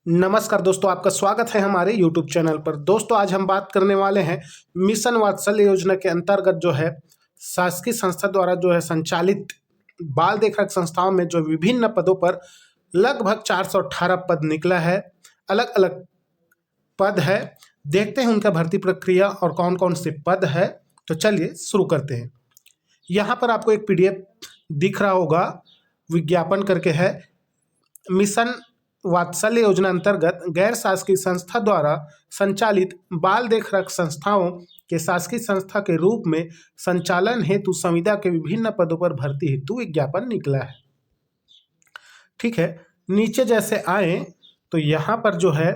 नमस्कार दोस्तों, आपका स्वागत है हमारे YouTube चैनल पर। दोस्तों, आज हम बात करने वाले हैं मिशन वात्सल्य योजना के अंतर्गत जो है शासकीय संस्था द्वारा जो है संचालित बाल देखरेख संस्थाओं में जो विभिन्न पदों पर लगभग 418 पद निकला है। अलग अलग पद है, देखते हैं उनका भर्ती प्रक्रिया और कौन कौन से पद है। तो चलिए शुरू करते हैं। यहाँ पर आपको एक PDF दिख रहा होगा, विज्ञापन करके है। मिशन वात्सल्य योजना अंतर्गत गैर शासकीय संस्था द्वारा संचालित बाल देखरेख संस्थाओं के शासकीय संस्था के रूप में संचालन हेतु संविदा के विभिन्न पदों पर भर्ती हेतु विज्ञापन निकला है। ठीक है, नीचे जैसे आए तो यहाँ पर जो है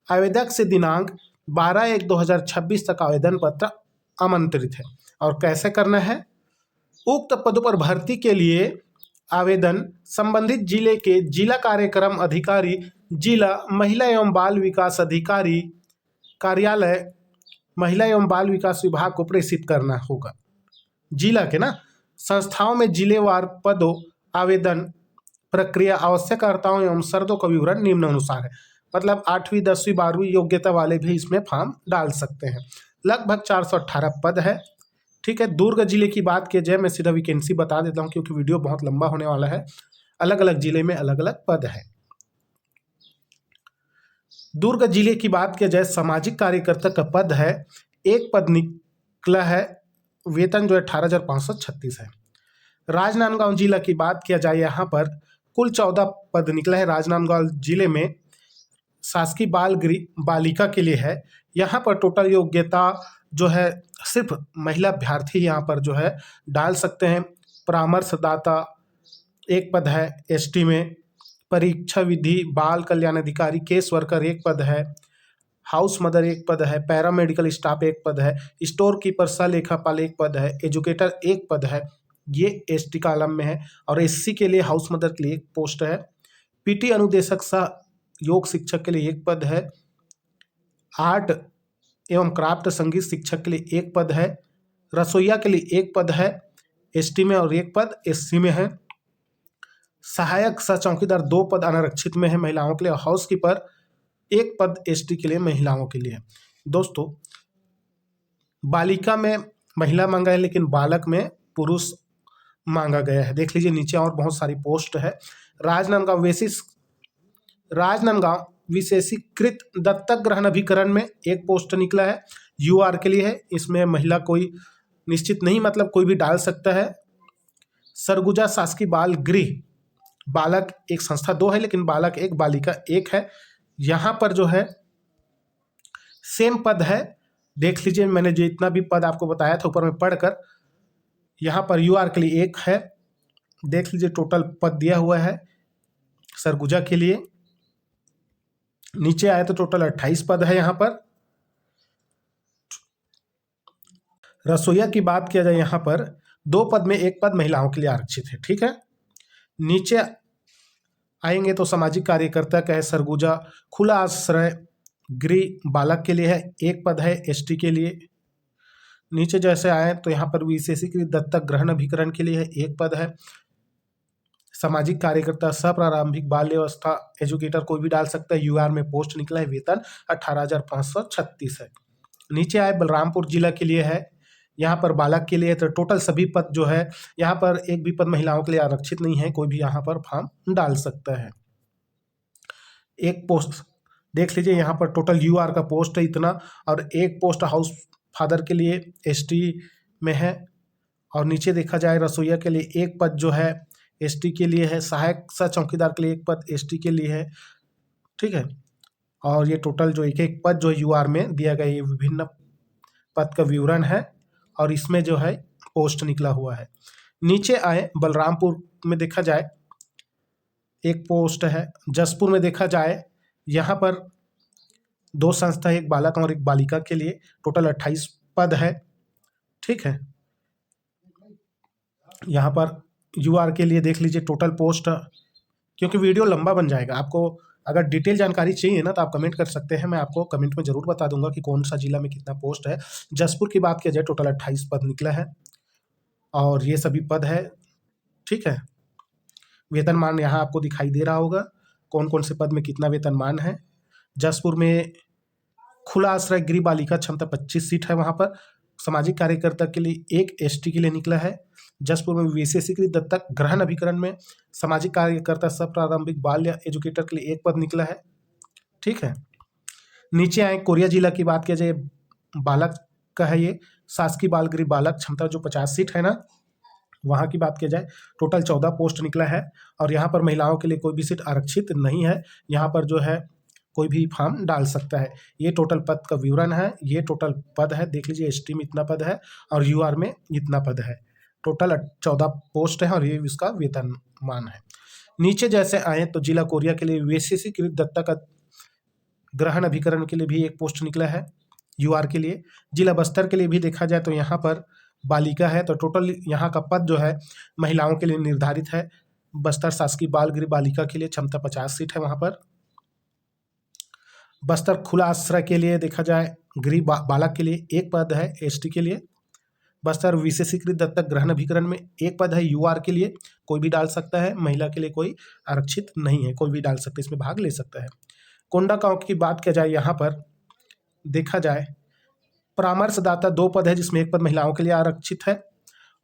आवेदक से दिनांक 12/1/2026 तक आवेदन पत्र आमंत्रित है। और कैसे करना है? उक्त पदों पर भर्ती के लिए आवेदन संबंधित जिले के जिला कार्यक्रम अधिकारी, जिला महिला एवं बाल विकास अधिकारी कार्यालय, महिला एवं बाल विकास विभाग को प्रेषित करना होगा। जिला के ना संस्थाओं में जिलेवार पदों आवेदन प्रक्रिया, आवश्यकताओं एवं शर्तों का विवरण निम्नानुसार है। मतलब 8वीं 10वीं 12वीं योग्यता वाले भी इसमें फॉर्म डाल सकते हैं। लगभग 418 पद है। ठीक है, दुर्ग जिले की बात की जाए, मैं सीधा वैकेंसी बता देता हूँ क्योंकि वीडियो बहुत लंबा होने वाला है। अलग अलग जिले में अलग अलग पद है। दुर्ग जिले की बात की जाए, सामाजिक कार्यकर्ता का पद है, एक पद निकला है, वेतन जो है 18,536 है। राजनांदगांव जिला की बात किया जाए, यहाँ पर कुल 14 पद निकला है। राजनांदगांव जिले में शासकीय बाल गृह बालिका के लिए है। यहाँ पर टोटल योग्यता जो है सिर्फ महिला अभ्यर्थी यहाँ पर जो है डाल सकते हैं। परामर्शदाता एक पद है ST में। परीक्षा विधि बाल कल्याण अधिकारी, केस वर्कर एक पद है। हाउस मदर एक पद है। पैरामेडिकल स्टाफ एक पद है। स्टोर कीपर सह लेखापाल एक पद है। एजुकेटर एक पद है, ये ST कॉलम में है। और SC के लिए हाउस मदर के लिए एक पोस्ट है। PT अनुदेशक सह योग शिक्षक के लिए एक पद है। आर्ट एवं क्राफ्ट संगीत शिक्षक के लिए एक पद है। रसोईया के लिए एक पद है ST में और एक पद SC में है। सहायक सह चौकीदार 2 पद अनारक्षित में है महिलाओं के लिए। हाउस कीपर एक पद ST के लिए महिलाओं के लिए। दोस्तों, बालिका में महिला मांगा है लेकिन बालक में पुरुष मांगा गया है। देख लीजिए नीचे और बहुत सारी पोस्ट है। राजनांदगांव विशेषीकृत दत्तक ग्रहण अभिकरण में एक पोस्ट निकला है, UR के लिए है। इसमें महिला कोई निश्चित नहीं, मतलब कोई भी डाल सकता है। सरगुजा शासकीय बाल गृह, बालक एक संस्था 2 है लेकिन बालक एक बालिका एक है। यहाँ पर जो है सेम पद है। देख लीजिए, मैंने जो इतना भी पद आपको बताया था ऊपर में पढ़कर, यहाँ पर UR के लिए एक है। देख लीजिए टोटल पद दिया हुआ है सरगुजा के लिए। नीचे आए तो टोटल 28 पद है। यहाँ पर रसोईया की बात किया जाए, यहाँ पर 2 पद में एक पद महिलाओं के लिए आरक्षित है। ठीक है, नीचे आएंगे तो सामाजिक कार्यकर्ता का है सरगुजा खुला आश्रय गृह बालक के लिए है, एक पद है ST के लिए। नीचे जैसे आए तो यहाँ पर विशेषीकृत दत्तक ग्रहण अभिकरण के लिए है, एक पद है। सामाजिक कार्यकर्ता सह प्रारंभिक बाल व्यवस्था एजुकेटर कोई भी डाल सकता है। UR में पोस्ट निकला है, वेतन 18,536 है। नीचे आए बलरामपुर जिला के लिए है, यहाँ पर बालक के लिए। तो टोटल सभी पद जो है यहाँ पर एक भी पद महिलाओं के लिए आरक्षित नहीं है, कोई भी यहाँ पर फॉर्म डाल सकता है। एक पोस्ट देख लीजिए, यहाँ पर टोटल UR का पोस्ट है इतना, और एक पोस्ट हाउस फादर के लिए ST में है। और नीचे देखा जाए रसोईया के लिए एक पद जो है ST के लिए है। सहायक सह चौकीदार के लिए एक पद ST के लिए है। ठीक है, और ये टोटल जो एक एक पद जो UR में दिया गया, ये विभिन्न पद का विवरण है और इसमें जो है पोस्ट निकला हुआ है। नीचे आए बलरामपुर में देखा जाए एक पोस्ट है। जसपुर में देखा जाए, यहाँ पर 2 संस्था, एक बालक और एक बालिका के लिए। टोटल 28 पद है। ठीक है, यहाँ पर UR के लिए देख लीजिए टोटल पोस्ट, क्योंकि वीडियो लंबा बन जाएगा। आपको अगर डिटेल जानकारी चाहिए ना तो आप कमेंट कर सकते हैं, मैं आपको कमेंट में जरूर बता दूंगा कि कौन सा जिला में कितना पोस्ट है। जसपुर की बात किया जाए, टोटल 28 पद निकला है और ये सभी पद है। ठीक है, वेतनमान यहाँ आपको दिखाई दे रहा होगा, कौन कौन से पद में कितना वेतनमान है। जसपुर में खुला आश्रय गृह बालिका क्षमता 25 सीट है। वहाँ पर सामाजिक कार्यकर्ता के लिए एक, एसटी के लिए निकला है। जसपुर में विशेषीकृत दत्तक ग्रहण अभिकरण में सामाजिक कार्यकर्ता सब प्रारंभिक बाल एजुकेटर के लिए एक पद निकला है। ठीक है, नीचे आए कोरिया जिला की बात किया जाए, बालक का है ये, शासकीय बाल गृह बालक क्षमता जो 50 सीट है ना, वहाँ की बात किया जाए टोटल 14 पोस्ट निकला है। और यहाँ पर महिलाओं के लिए कोई भी सीट आरक्षित नहीं है। यहाँ पर जो है कोई भी फॉर्म डाल सकता है। ये टोटल पद का विवरण है, ये टोटल पद है, देख लीजिए एसटी में इतना पद है और यूआर में इतना पद है। टोटल 14 पोस्ट है और ये इसका वेतनमान है। नीचे जैसे आए तो जिला कोरिया के लिए विशेषीकृत दत्तक ग्रहण अभिकरण के लिए भी एक पोस्ट निकला है यूआर के लिए। जिला बस्तर के लिए भी देखा जाए तो यहाँ पर बालिका है, तो टोटल यहाँ का पद जो है महिलाओं के लिए निर्धारित है। बस्तर शासकीय बाल गृह बालिका के लिए क्षमता 50 सीट है। वहाँ पर बस्तर खुला आश्रय के लिए देखा जाए गृह बालक के लिए एक पद है एसटी के लिए। बस्तर विशेषीकृत दत्तक ग्रहण अभिकरण में एक पद है यूआर के लिए, कोई भी डाल सकता है, महिला के लिए कोई आरक्षित नहीं है, कोई भी डाल सकता है, इसमें भाग ले सकता है। कोंडागांव की बात किया जाए, यहाँ पर देखा जाए परामर्शदाता 2 पद है जिसमें एक पद महिलाओं के लिए आरक्षित है।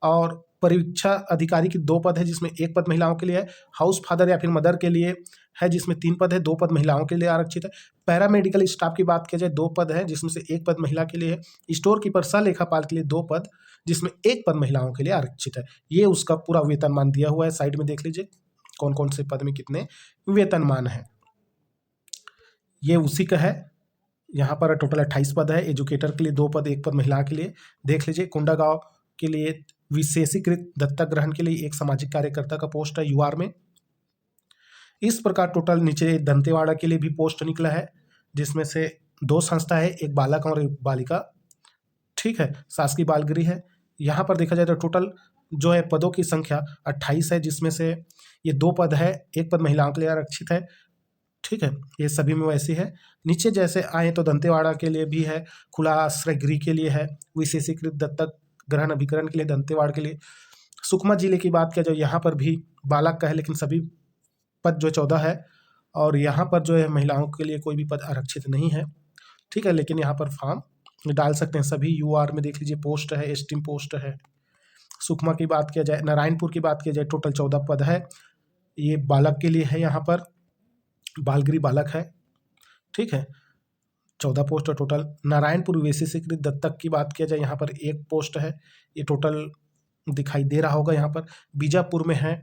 और परीक्षा अधिकारी की 2 पद है जिसमें एक पद महिलाओं के लिए है। हाउस फादर या फिर मदर के लिए है जिसमें 3 पद है, 2 पद महिलाओं के लिए आरक्षित है। पैरामेडिकल स्टाफ की बात किया जाए 2 पद है जिसमें से एक पद महिला के लिए है। स्टोर कीपर सह लेखापाल के लिए 2 पद जिसमें एक पद महिलाओं के लिए आरक्षित है। ये उसका पूरा वेतनमान दिया हुआ है, साइड में देख लीजिए कौन कौन से पद में कितने वेतनमान है, ये उसी का है। यहाँ पर टोटल 28 पद है। एजुकेटर के लिए 2 पद, एक पद महिला के लिए देख लीजिए। कोंडागांव के लिए विशेषीकृत दत्तक ग्रहण के लिए एक सामाजिक कार्यकर्ता का पोस्ट है यूआर में। इस प्रकार टोटल नीचे दंतेवाड़ा के लिए भी पोस्ट निकला है जिसमें से 2 संस्था है, एक बालक और एक बालिका। ठीक है, शासकीय बाल गृह है। यहाँ पर देखा जाए तो टोटल जो है पदों की संख्या 28 है जिसमें से ये 2 पद है, एक पद महिलाओं के लिए आरक्षित है। ठीक है, ये सभी में वैसी है। नीचे जैसे आए तो दंतेवाड़ा के लिए भी है, खुला आश्रय गृह के लिए है, विशेषीकृत दत्तक ग्रहण अभिकरण के लिए दंतेवाड़ा के लिए। सुकमा जिले की बात किया जाए, यहाँ पर भी बालक का है लेकिन सभी पद जो 14 है और यहाँ पर जो है महिलाओं के लिए कोई भी पद आरक्षित नहीं है। ठीक है, लेकिन यहाँ पर फॉर्म डाल सकते हैं सभी। यूआर में देख लीजिए पोस्ट है, एसटी पोस्ट है। सुकमा की बात किया जाए, नारायणपुर की बात किया जाए, टोटल 14 पद है, ये बालक के लिए है, यहाँ पर बालगृह बालक है। ठीक है, 14 पोस्ट टोटल। नारायणपुर विशेषीकृत दत्तक की बात किया जाए, यहाँ पर एक पोस्ट है, ये टोटल दिखाई दे रहा होगा यहाँ पर। बीजापुर में है,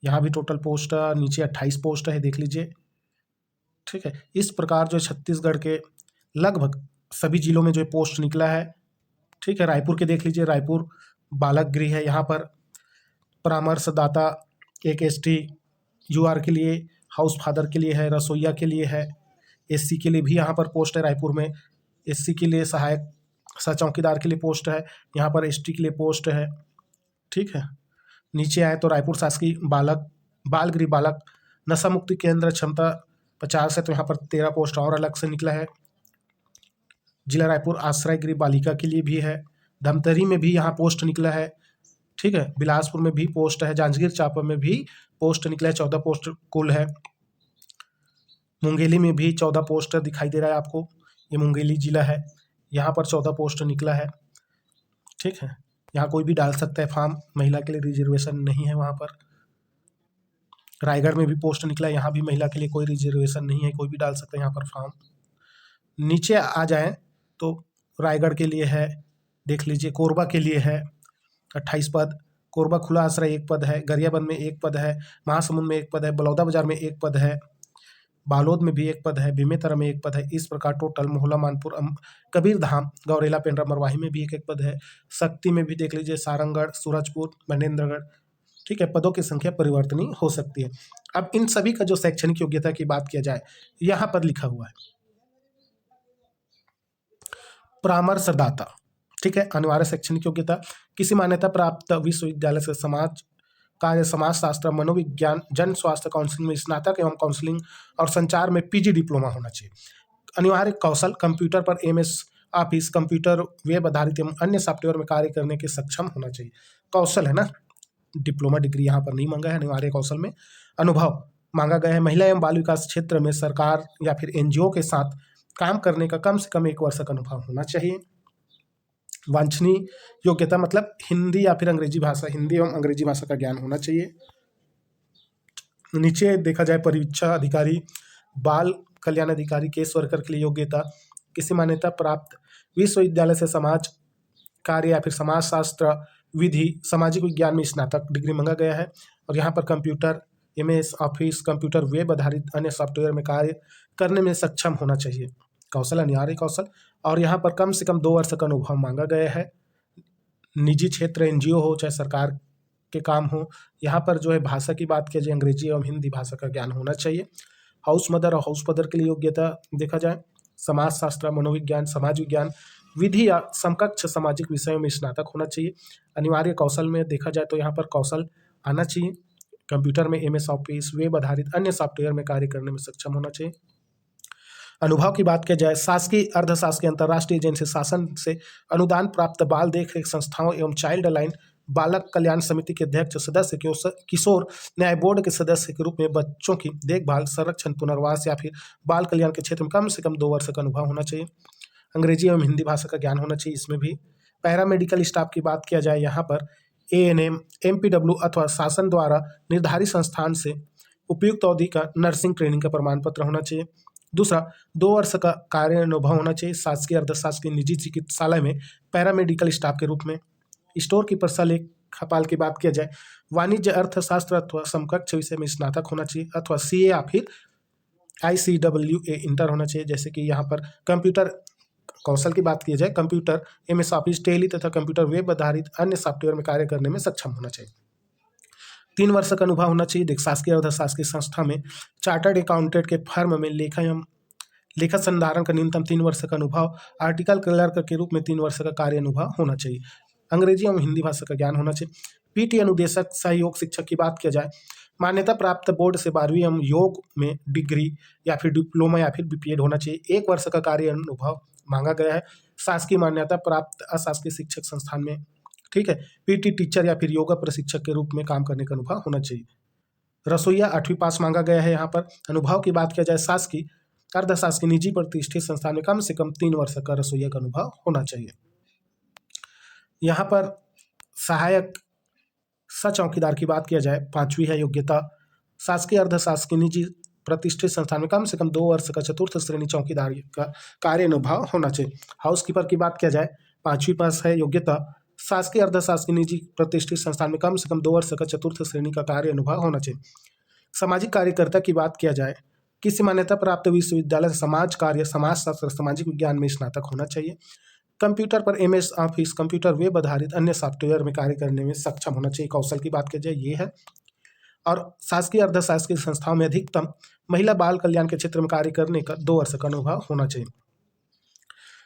यहाँ भी टोटल पोस्ट नीचे 28 पोस्ट है, देख लीजिए। ठीक है, इस प्रकार जो छत्तीसगढ़ के लगभग सभी जिलों में जो पोस्ट निकला है। ठीक है, रायपुर के देख लीजिए, रायपुर बालक गृह है, यहाँ पर परामर्शदाता एक एसटी, यूआर के लिए, हाउस फादर के लिए है, रसोईया के लिए है, एससी के लिए भी यहाँ पर पोस्ट है। रायपुर में एससी के लिए सहायक सह चौकीदार के लिए पोस्ट है, यहाँ पर एसटी के लिए पोस्ट है। ठीक है, नीचे आए तो रायपुर शासकीय बाल गृह बालक नशा मुक्ति केंद्र क्षमता 50 है, तो यहाँ पर 13 पोस्ट और अलग से निकला है। जिला रायपुर आश्रय गृह बालिका के लिए भी है। धमतरी में भी यहाँ पोस्ट निकला है। ठीक है, बिलासपुर में भी पोस्ट है, जांजगीर चांपा में भी पोस्ट निकला है, 14 पोस्ट कुल है। मुंगेली में भी 14 पोस्ट दिखाई दे रहा है आपको, ये मुंगेली जिला है, यहाँ पर 14 पोस्ट निकला है। ठीक है, यहाँ कोई भी डाल सकता है फॉर्म, महिला के लिए रिजर्वेशन नहीं है वहाँ पर। रायगढ़ में भी पोस्ट निकला है, यहाँ भी महिला के लिए कोई रिजर्वेशन नहीं है, कोई भी डाल सकता है यहाँ पर फॉर्म। नीचे आ जाएं तो रायगढ़ के लिए है, देख लीजिए, कोरबा के लिए है 28 पद, कोरबा खुला आश्रय 1 पद है, गरियाबंद में 1 पद है, महासमुंद में 1 पद है, बलौदाबाजार में 1 पद है, बालोद में भी 1 पद है, बेमेतरा में 1 पद है। इस प्रकार टोटल मोहला मानपुर, कबीरधाम, गौरेला, पेंड्रा, मरवाही में भी 1 पद है। शक्ति में भी देख लीजिए, सारंगगढ़, सूरजपुर, मनेन्द्रगढ़। ठीक है, पदों की संख्या परिवर्तनीय हो सकती है। अब इन सभी का जो शैक्षणिक योग्यता की बात किया जाए, यहाँ पर लिखा हुआ है परामर्शदाता। ठीक है, अनिवार्य शैक्षणिक योग्यता किसी मान्यता प्राप्त विश्वविद्यालय से समाजशास्त्र, मनोविज्ञान, जन स्वास्थ्य काउंसलिंग में स्नातक एवं काउंसलिंग और संचार में पीजी डिप्लोमा होना चाहिए। अनिवार्य कौशल कंप्यूटर पर एमएस ऑफिस, कंप्यूटर, वेब आधारित एवं अन्य सॉफ्टवेयर में कार्य करने के सक्षम होना चाहिए। कौशल है ना, डिप्लोमा डिग्री यहाँ पर नहीं मांगा है। अनिवार्य कौशल में अनुभव मांगा गया है। महिला एवं बाल विकास क्षेत्र में सरकार या फिर एनजीओ के साथ काम करने का कम से कम 1 वर्ष का अनुभव होना चाहिए। वांछनीय योग्यता मतलब हिंदी या फिर अंग्रेजी भाषा, हिंदी एवं अंग्रेजी भाषा का ज्ञान होना चाहिए। नीचे देखा जाए परीक्षा अधिकारी, बाल कल्याण अधिकारी, केस वर्कर के लिए योग्यता किसी मान्यता प्राप्त विश्वविद्यालय से समाज कार्य या फिर समाज शास्त्र, विधि, सामाजिक विज्ञान में स्नातक डिग्री मांगा गया है। और यहाँ पर computer, MS office, computer, web आधारित अन्य सॉफ्टवेयर में कार्य करने में सक्षम होना चाहिए। कौशल, अनिवार्य कौशल। और यहाँ पर कम से कम 2 वर्ष का अनुभव मांगा गया है। निजी क्षेत्र, एनजीओ हो चाहे सरकार के काम हो, यहाँ पर जो है भाषा की बात की जाए अंग्रेजी एवं हिंदी भाषा का ज्ञान होना चाहिए। हाउस मदर और हाउस फादर के लिए योग्यता देखा जाए समाज शास्त्र, मनोविज्ञान, समाज विज्ञान, विधि या समकक्ष सामाजिक विषयों में स्नातक होना चाहिए। अनिवार्य कौशल में देखा जाए तो यहाँ पर कौशल आना चाहिए। कंप्यूटर में एमएस ऑफिस, वेब आधारित अन्य सॉफ्टवेयर में कार्य करने में सक्षम होना चाहिए। अनुभव की बात की जाए शासकीय, अर्धशासकीय, अंतर्राष्ट्रीय एजेंसी, शासन से अनुदान प्राप्त बाल देखरेख संस्थाओं एवं चाइल्ड लाइन बालक कल्याण समिति के अध्यक्ष, सदस्य, किशोर न्याय बोर्ड के सदस्य के रूप में बच्चों की देखभाल, संरक्षण, पुनर्वास या फिर बाल कल्याण के क्षेत्र में कम से कम 2 वर्ष का अनुभव होना चाहिए। अंग्रेजी एवं हिंदी भाषा का ज्ञान होना चाहिए इसमें भी। पैरामेडिकल स्टाफ की बात किया जाए यहाँ पर एएनएम, एमपीडब्ल्यू अथवा शासन द्वारा निर्धारित संस्थान से उपयुक्त अवधि का नर्सिंग ट्रेनिंग का प्रमाण पत्र होना चाहिए। दूसरा, 2 वर्ष का कार्य अनुभव होना चाहिए शासकीय, अर्धशासकीय, निजी चिकित्सालय में पैरामेडिकल स्टाफ के रूप में। स्टोर कीपर, लेखापाल की बात किया जाए वाणिज्य अर्थशास्त्र अथवा समकक्ष विषय में स्नातक होना चाहिए अथवा सीए या फिर ICWA इंटर होना चाहिए। जैसे कि यहाँ पर कंप्यूटर कौशल की बात की जाए कंप्यूटर, एमएस ऑफिस, टेली तथा कंप्यूटर, वेब आधारित अन्य सॉफ्टवेयर में कार्य करने में सक्षम होना चाहिए। 3 वर्ष का अनुभव होना चाहिए शासकीय, अर्धशासकीय संस्था में चार्टर्ड अकाउंटेंट के फर्म में लेखा संधारण का न्यूनतम 3 वर्ष का अनुभव, आर्टिकल क्लर्क के रूप में 3 वर्ष का कार्य अनुभव होना चाहिए। अंग्रेजी एवं हिंदी भाषा का ज्ञान होना चाहिए। पीटी अनुदेशक, सहयोग शिक्षक की बात किया जाए मान्यता प्राप्त बोर्ड से 12वीं एवं योग में डिग्री या फिर डिप्लोमा या फिर बीपीएड होना चाहिए। 1 वर्ष का कार्य अनुभव मांगा गया है शासकीय मान्यता प्राप्त अशासकीय शिक्षक संस्थान में। ठीक है, पीटी टीचर या फिर योगा प्रशिक्षक के रूप में काम करने का अनुभव होना चाहिए। रसोईया 8वीं पास मांगा गया है। यहाँ पर अनुभव की बात किया जाए शासकीय, अर्धशासकीय, निजी प्रतिष्ठित संस्थान में कम से कम 3 वर्ष का रसोईया का अनुभव होना चाहिए। यहाँ पर सहायक चौकीदार की बात किया जाए 5वीं है योग्यता शासकीय, अर्धशासकीय, निजी प्रतिष्ठित संस्थान में कम से कम 2 वर्ष का चतुर्थ श्रेणी चौकीदारी का कार्य अनुभव होना चाहिए। हाउस कीपर की बात किया जाए 5वीं पास है योग्यता शासकीय, अर्धशासकीय, निजी प्रतिष्ठित संस्थान में कम से कम 2 वर्ष का चतुर्थ श्रेणी का कार्य अनुभव होना चाहिए। सामाजिक कार्यकर्ता की बात किया जाए किसी मान्यता प्राप्त विश्वविद्यालय से समाज कार्य, समाज शास्त्र, सामाजिक विज्ञान में स्नातक होना चाहिए। कंप्यूटर पर एमएस ऑफिस, कंप्यूटर, वेब आधारित अन्य सॉफ्टवेयर में कार्य करने में सक्षम होना चाहिए। कौशल की बात की जाए ये है। और शासकीय, अर्धशासकीय संस्थाओं में अधिकतम महिला बाल कल्याण के क्षेत्र में कार्य करने का 2 वर्ष का अनुभव होना चाहिए।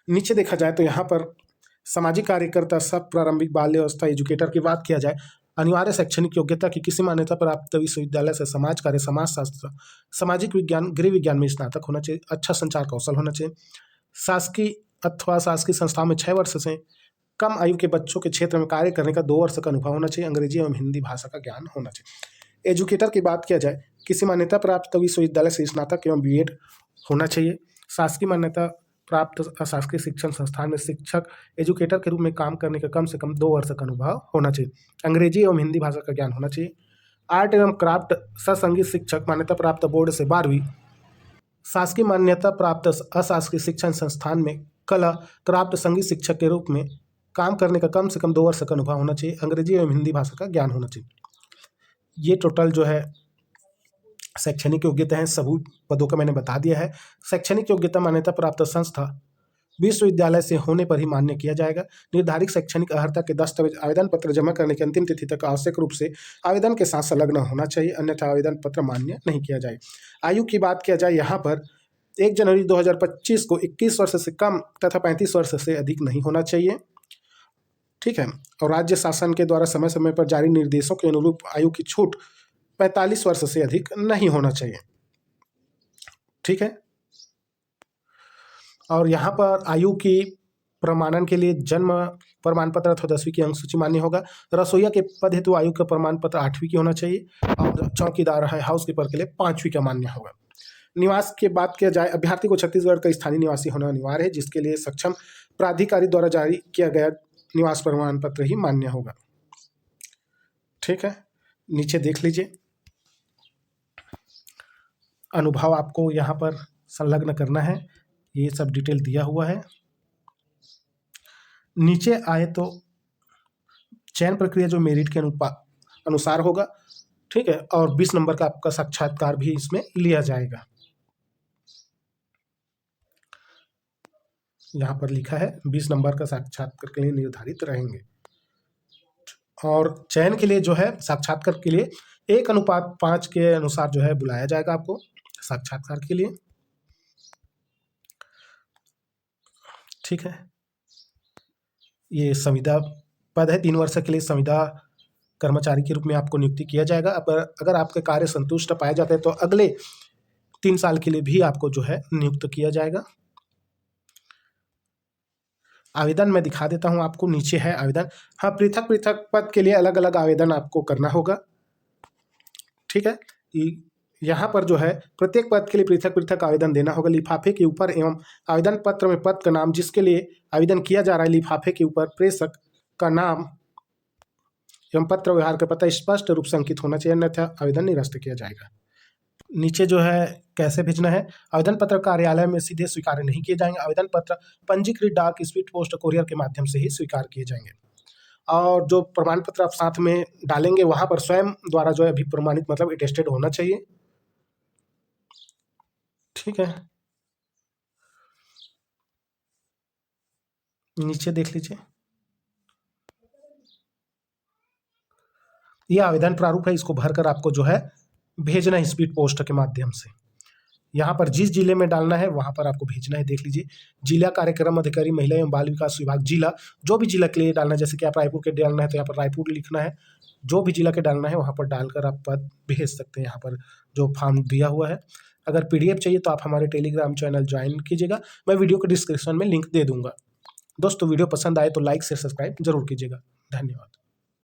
नीचे देखा जाए तो यहाँ पर सामाजिक कार्यकर्ता, सब प्रारंभिक बाल्य अवस्था एजुकेटर की बात किया जाए अनिवार्य शैक्षणिक योग्यता की किसी मान्यता प्राप्त विश्वविद्यालय से समाज कार्य, समाज शास्त्र, सामाजिक विज्ञान, गृह विज्ञान में स्नातक होना चाहिए। अच्छा संचार कौशल होना चाहिए। शासकीय अथवा शासकीय संस्थाओं में 6 वर्ष से कम आयु के बच्चों के क्षेत्र में कार्य करने का 2 वर्ष का अनुभव होना चाहिए। अंग्रेजी एवं हिंदी भाषा का ज्ञान होना चाहिए। एजुकेटर की बात किया जाए किसी मान्यता प्राप्त विश्वविद्यालय से स्नातक एवं बीएड होना चाहिए। शासकीय मान्यता प्राप्त अशासकीय शिक्षण संस्थान में शिक्षक, एजुकेटर के रूप में काम करने का कम से कम 2 वर्ष का अनुभव होना चाहिए। अंग्रेजी एवं हिंदी भाषा का ज्ञान होना चाहिए। आर्ट एवं क्राफ्ट संगीत शिक्षक मान्यता प्राप्त बोर्ड से 12वीं, शासकीय मान्यता प्राप्त अशासकीय शिक्षण संस्थान में कला, क्राफ्ट, संगीत शिक्षक के रूप में काम करने का कम से कम 2 वर्ष का अनुभव होना चाहिए। अंग्रेजी एवं हिंदी भाषा का ज्ञान होना चाहिए। ये टोटल जो है शैक्षणिक योग्यता है, सभी पदों का मैंने बता दिया है। शैक्षणिक योग्यता मान्यता प्राप्त संस्था विश्वविद्यालय से होने पर ही मान्य किया जाएगा। निर्धारित शैक्षणिक अर्हता के दस्तावेज आवेदन पत्र जमा करने की अंतिम तिथि तक आवश्यक रूप से आवेदन के साथ संलग्न होना चाहिए, अन्यथा आवेदन पत्र मान्य नहीं किया जाए। आयु की बात किया जाए यहाँ पर 1 जनवरी 2025 को 21 वर्ष से कम तथा 35 वर्ष से अधिक नहीं होना चाहिए। ठीक है, और राज्य शासन के द्वारा समय समय पर जारी निर्देशों के अनुरूप आयु की छूट 45 वर्ष से अधिक नहीं होना चाहिए। ठीक है, और यहाँ पर आयु की प्रमाणन के लिए जन्म प्रमाण पत्र अथवा 10वीं की अंक सूची मान्य होगा। रसोईया के पद हेतु आयु का प्रमाण पत्र 8वीं की होना चाहिए और चौकीदार है हाउस कीपर के लिए 5वीं का मान्य होगा। निवास की बात किया जाए, अभ्यर्थी को छत्तीसगढ़ का स्थानीय निवासी होना अनिवार्य है, जिसके लिए सक्षम प्राधिकारी द्वारा जारी किया गया निवास प्रमाण पत्र ही मान्य होगा। ठीक है, नीचे देख लीजिए, अनुभव आपको यहाँ पर संलग्न करना है, ये सब डिटेल दिया हुआ है। नीचे आए तो चयन प्रक्रिया जो मेरिट के अनुसार होगा, ठीक है, और 20 नंबर का आपका साक्षात्कार भी इसमें लिया जाएगा। यहाँ पर लिखा है 20 नंबर का साक्षात्कार के लिए निर्धारित रहेंगे। और चयन के लिए जो है साक्षात्कार के लिए 1:5 के अनुसार जो है बुलाया जाएगा आपको साक्षात्कार के लिए। ठीक है, ये संविदा पद है, 3 वर्ष के लिए संविदा कर्मचारी के रूप में आपको नियुक्ति किया जाएगा। अगर आपके कार्य संतुष्ट पाए जाते हैं तो अगले 3 साल के लिए भी आपको जो है नियुक्त किया जाएगा। आवेदन मैं दिखा देता हूं आपको, नीचे है आवेदन। हाँ, पृथक पृथक पद के लिए अलग अलग आवेदन आपको करना होगा। ठीक है, यहाँ पर जो है प्रत्येक पद के लिए पृथक पृथक आवेदन देना होगा। लिफाफे के ऊपर एवं आवेदन पत्र में पद का नाम जिसके लिए आवेदन किया जा रहा है, लिफाफे के ऊपर प्रेषक का नाम एवं पत्र व्यवहार का पता स्पष्ट रूप से अंकित होना चाहिए, अन्यथा आवेदन निरस्त किया जाएगा। नीचे जो है कैसे भेजना है, आवेदन पत्र कार्यालय में सीधे स्वीकार नहीं किए जाएंगे। आवेदन पत्र पंजीकृत डाक, स्पीड पोस्ट, कोरियर के माध्यम से ही स्वीकार किए जाएंगे। और जो प्रमाण पत्र आप साथ में डालेंगे वहां पर स्वयं द्वारा जो है अभी प्रमाणित मतलब अटेस्टेड होना चाहिए। ठीक है, नीचे देख लीजिए, ये आवेदन प्रारूप है, इसको भरकर आपको जो है भेजना है स्पीड पोस्ट के माध्यम से। यहाँ पर जिस जिले में डालना है वहाँ पर आपको भेजना है। देख लीजिए, जिला कार्यक्रम अधिकारी महिला एवं बाल विकास विभाग, जिला जो भी जिला के लिए डालना है, जैसे कि आप रायपुर के डालना है तो यहाँ पर रायपुर लिखना है, जो भी जिला के डालना है वहाँ पर डालकर आप पद भेज सकते हैं। यहाँ पर जो फॉर्म दिया हुआ है, अगर PDF चाहिए तो आप हमारे टेलीग्राम चैनल ज्वाइन कीजिएगा, मैं वीडियो के डिस्क्रिप्शन में लिंक दे दूंगा। दोस्तों, वीडियो पसंद आए तो लाइक से सब्सक्राइब जरूर कीजिएगा। धन्यवाद।